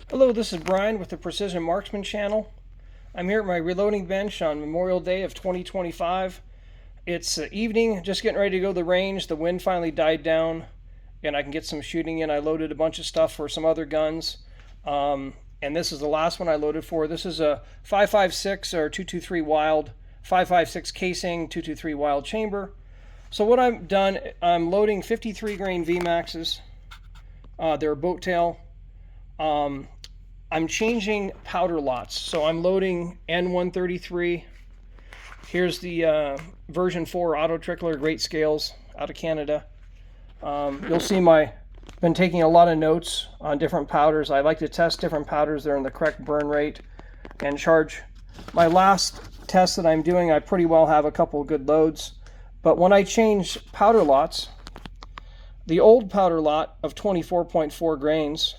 Hello, this is Brian with the Precision Marksman channel. I'm here at my reloading bench on Memorial Day of 2025. It's evening, just getting ready to go to the range. The wind finally died down and I can get some shooting in. I loaded a bunch of stuff for some other guns. And this is the last one I loaded for. This is a 5.56 or 223 Wylde, 5.56 casing, 223 Wylde chamber. So what I've done, I'm loading 53 grain vmaxes. They're a boat tail. I'm changing powder lots. So I'm loading N133. Here's the version 4 auto trickler, great scales out of Canada. You'll see been taking a lot of notes on different powders. I like to test different powders. They're in the correct burn rate and charge. My last test that I'm doing, I pretty well have a couple of good loads. But when I change powder lots, the old powder lot of 24.4 grains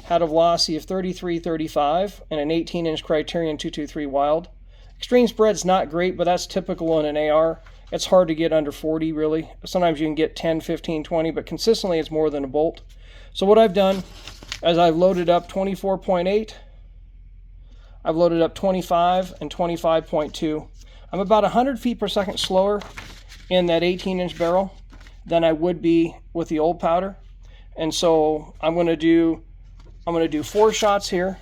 had a velocity of 33.35 and an 18-inch Criterion 223 Wylde. Extreme spread's not great, but that's typical in an AR. It's hard to get under 40, really. Sometimes you can get 10, 15, 20, but consistently it's more than a bolt. So what I've done is I've loaded up 24.8, I've loaded up 25 and 25.2. I'm about 100 feet per second slower in that 18-inch barrel than I would be with the old powder. And so I'm going to do 4 shots here.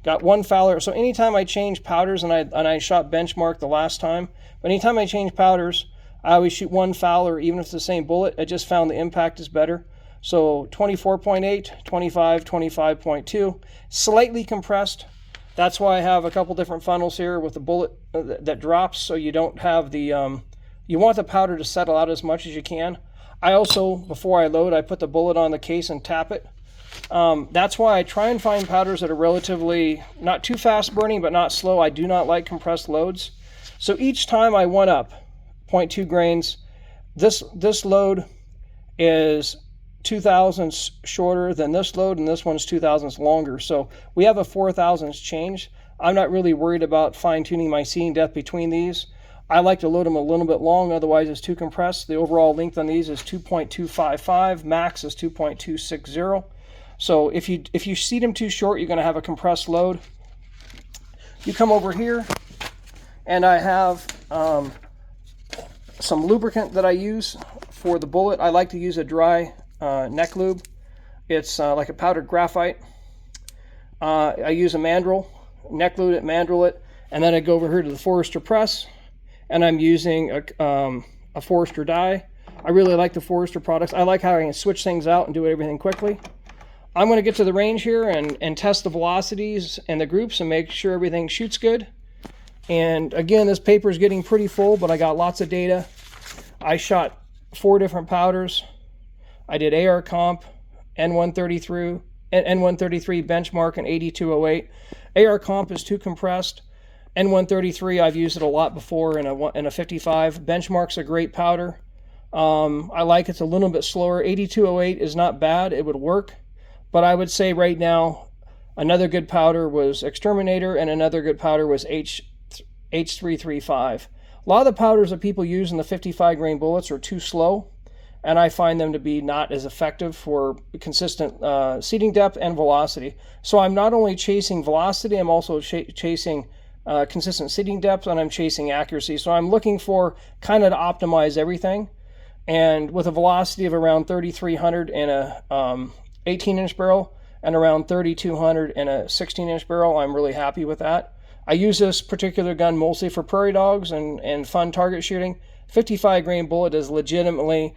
Got 1 fouler. So anytime I change powders, and I shot benchmark the last time, but anytime I change powders, I always shoot 1 fouler, even if it's the same bullet. I just found the impact is better. So 24.8, 25, 25.2, slightly compressed. That's why I have a couple different funnels here with the bullet that drops, so you don't have the, you want the powder to settle out as much as you can. I also, before I load, I put the bullet on the case and tap it. That's why I try and find powders that are relatively not too fast burning, but not slow. I do not like compressed loads. So each time I went up 0.2 grains. This load is 2 thousandths shorter than this load, and this one's 2 thousandths longer. So we have a 4 thousandths change. I'm not really worried about fine-tuning my seeing depth between these. I like to load them a little bit long, otherwise it's too compressed. The overall length on these is 2.255, max is 2.260. So if you seat them too short, you're going to have a compressed load. You come over here, and I have some lubricant that I use for the bullet. I like to use a dry neck lube. It's like a powdered graphite. I use a mandrel, neck lube it, mandrel it, and then I go over here to the Forester press, and I'm using a Forester dye. I really like the Forester products. I like how I can switch things out and do everything quickly. I'm going to get to the range here and test the velocities and the groups and make sure everything shoots good. And again, this paper is getting pretty full, but I got lots of data. I shot 4 different powders. I did AR comp, N133 benchmark, and 8208. AR comp is too compressed. N133, I've used it a lot before in a 55. Benchmark's a great powder. I like it's a little bit slower. 8208 is not bad. It would work. But I would say right now, another good powder was Exterminator, and another good powder was H335. A lot of the powders that people use in the 55 grain bullets are too slow, and I find them to be not as effective for consistent seating depth and velocity. So I'm not only chasing velocity, I'm also chasing consistent seating depth, and I'm chasing accuracy. So I'm looking for kind of to optimize everything. And with a velocity of around 3,300 in a 18-inch barrel and around 3,200 in a 16-inch barrel, I'm really happy with that. I use this particular gun mostly for prairie dogs and fun target shooting. 55 grain bullet is legitimately,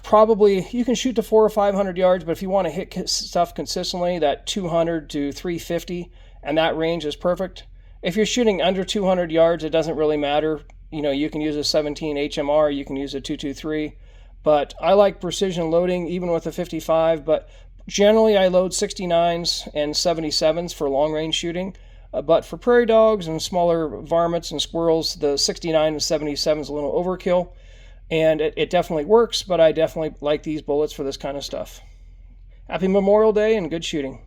probably, you can shoot to 400 or 500 yards, but if you want to hit stuff consistently, that 200 to 350, and that range is perfect. If you're shooting under 200 yards, it doesn't really matter. You know, you can use a 17 HMR, you can use a 223. But I like precision loading even with a 55, but generally I load 69s and 77s for long range shooting. But for prairie dogs and smaller varmints and squirrels, the 69 and 77 is a little overkill. And it definitely works, but I definitely like these bullets for this kind of stuff. Happy Memorial Day and good shooting.